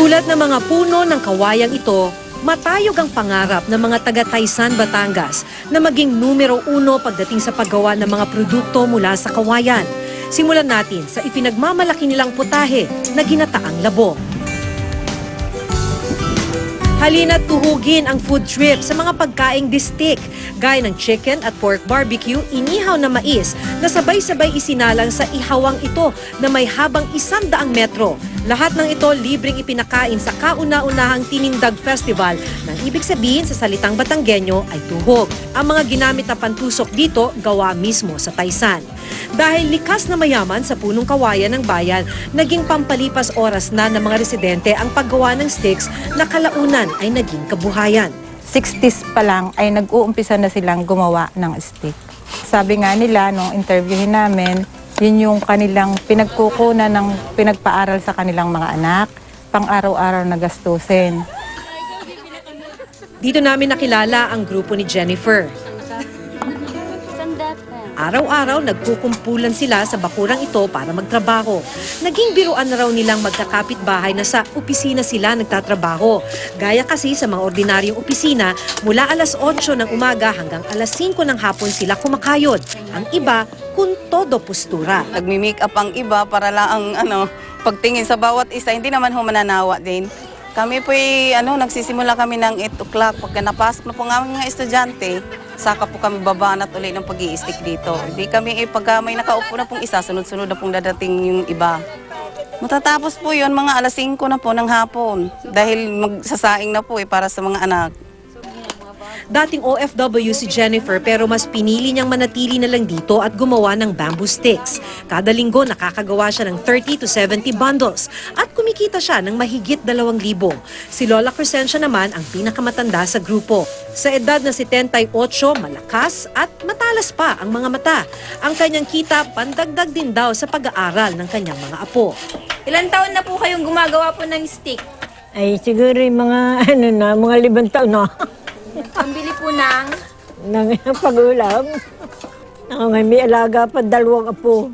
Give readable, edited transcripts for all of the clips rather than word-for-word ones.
Tulad ng mga puno ng kawayang ito, matayog ang pangarap ng mga taga Taysan, Batangas na maging numero 1 pagdating sa paggawa ng mga produkto mula sa kawayan. Simulan natin sa ipinagmamalaki nilang putahe na ginataang labo. Halina't tuhugin ang food trip sa mga pagkaing distik, gaya ng chicken at pork barbecue, inihaw na mais na sabay-sabay isinalang sa ihawang ito na may habang 100 metro. Lahat ng ito libreng ipinakain sa kauna-unahang Tinindag Festival nang ibig sabihin sa salitang Batanggenyo ay tuhog. Ang mga ginamit na pantusok dito gawa mismo sa Taysan. Dahil likas na mayaman sa punong kawayan ng bayan, naging pampalipas oras na ng mga residente ang paggawa ng sticks na kalaunan ay naging kabuhayan. 60s pa lang ay nag-uumpisa na silang gumawa ng stick. Sabi nga nila nung interviewin namin, yun yung kanilang pinagkukunan ng pinagpaaral sa kanilang mga anak, pang-araw-araw na gastusin. Dito namin nakilala ang grupo ni Jennifer. Araw-araw nagkukumpulan sila sa bakurang ito para magtrabaho. Naging biruan na raw nilang magkakapit-bahay na sa opisina sila nagtatrabaho. Gaya kasi sa mga ordinaryong opisina, mula alas 8 ng umaga hanggang alas 5 ng hapon sila kumakayod. Ang iba, kung todo postura. Nagmi-make up ang iba para lang pagtingin sa bawat isa, hindi naman mananawa din. Kami po nagsisimula kami ng 8 o'clock. Pagka napasok na po ng mga estudyante, saka po kami babanat ulit ng pag-i-stick dito. Hindi kami pagka may nakaupo na pong isa, sunod-sunod na pong dadating yung iba. Matatapos po yun mga alas 5 na po ng hapon dahil magsasaing na po para sa mga anak. Dating OFW si Jennifer pero mas pinili niyang manatili na lang dito at gumawa ng bamboo sticks. Kada linggo nakakagawa siya ng 30 to 70 bundles at kumikita siya ng mahigit 2,000. Si Lola Crescencia naman ang pinakamatanda sa grupo. Sa edad na 78, malakas at matalas pa ang mga mata. Ang kanyang kita pandagdag din daw sa pag-aaral ng kanyang mga apo. Ilan taon na po kayong gumagawa po ng stick? Ay siguro yung mga mga 5 taon na. Pambili po ng... Nang pag-ulam. Ako ngayon may alaga pa 2 apo.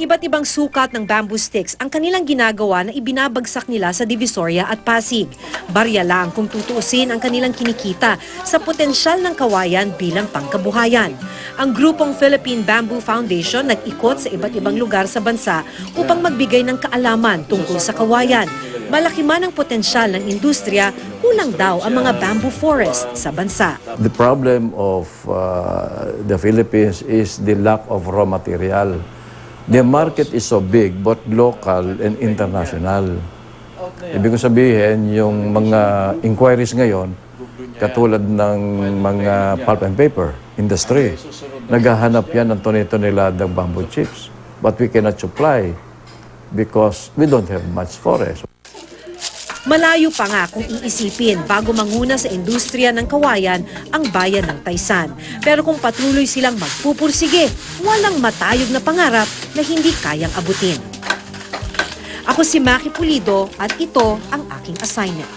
Iba't ibang sukat ng bamboo sticks ang kanilang ginagawa na ibinabagsak nila sa Divisoria at Pasig. Barya lang kung tutuusin ang kanilang kinikita sa potensyal ng kawayan bilang pangkabuhayan. Ang grupong Philippine Bamboo Foundation nag-ikot sa iba't ibang lugar sa bansa upang magbigay ng kaalaman tungkol sa kawayan. Malaki man ang potensyal ng industriya, kulang daw ang mga bamboo forest sa bansa. The problem of the Philippines is the lack of raw material. The market is so big, both local and international. Ibig sabihin, yung mga inquiries ngayon, katulad ng mga pulp and paper industry, naghahanap yan ng toni-toniladang bamboo chips. But we cannot supply because we don't have much forest. Malayo pa nga kung iisipin bago manguna sa industriya ng kawayan ang bayan ng Taysan. Pero kung patuloy silang magpupursige, walang matayog na pangarap na hindi kayang abutin. Ako si Maki Pulido at ito ang aking assignment.